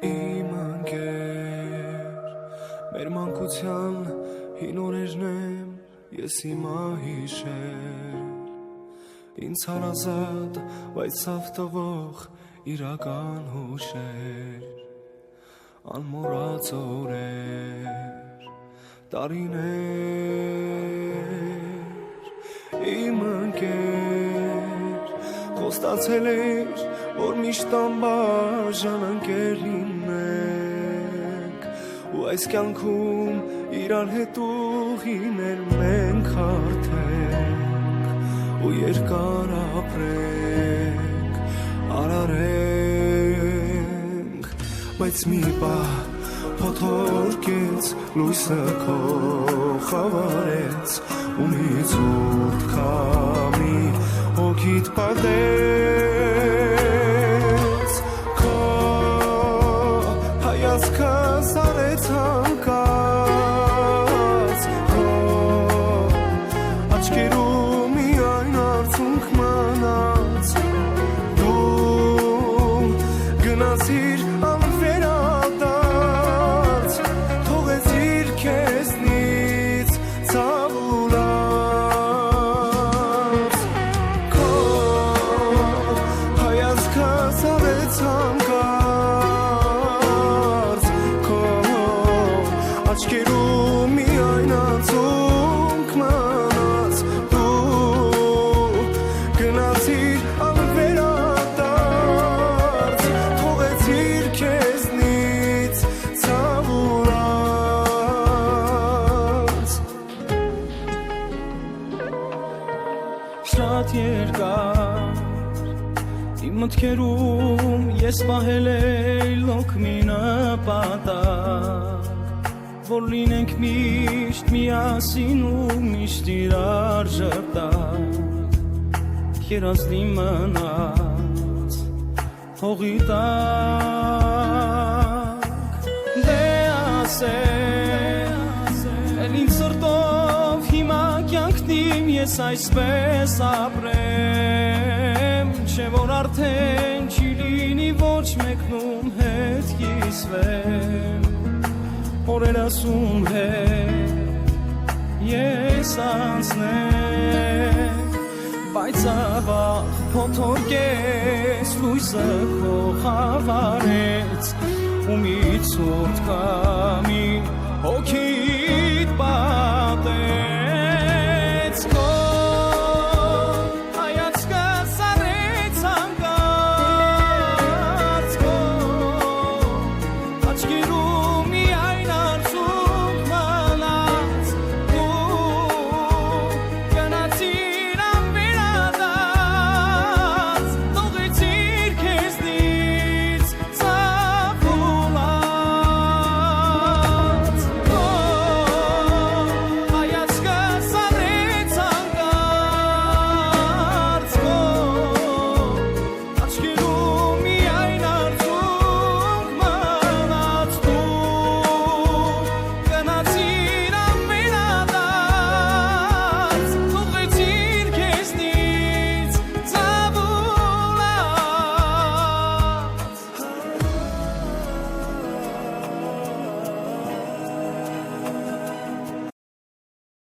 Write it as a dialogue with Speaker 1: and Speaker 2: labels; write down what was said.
Speaker 1: Իմ ընկեր, մեր մանկության հին օրերն եմ ես հիմա հիշել, ինձ հարազատ, բայց ցավ տվող իրական հուշեր, անմոռաց օրեր, տարիներ, իմ ընկեր, խոստացել էր, որ միշտ անբաժան ընկեր լինենք, ու այս կյանքում իրար հետ ուղիներ մենք հարթենք, ու երկար ապրենք, արարենք, բայց մի պահ փոթորկեց լույսը քո խավարեց, ու մի ցուրտ քամի հոգիդ պատեց, քո հայացքը սարեց հանկած, քո աչքերում միայն արցունք մնաց, դու գնացիր անվերադարձ, թողեցիր քեզնից ցավ ու լաց, քո հայացքը սարեց հանկարծ, քո աչքերում միայն արցունք մնաց, դու գնացիր անվերադարձ, թողեցիր քեզնից ցավ ու լաց, շատ երկար իմ մտքերում ես պահել էի լոկ մի նպատակ, որ լինենք միշտ միասին ու միշտ իրար ժպտակ, երազնի մնաց հողի տակ, դե ասես էլ ինձ սրտով հիմա կյանքնիմ ես այսպես ապրեմ, չէ որ արդեն չի լինի ոչ մեկնում հետ կիսվեմ, օրեր ասում հետ ես անցնեմ, բայց ավաղ փոթորկեց լույսը քո խավարեց, ու մի ցուրտ քամի հոգի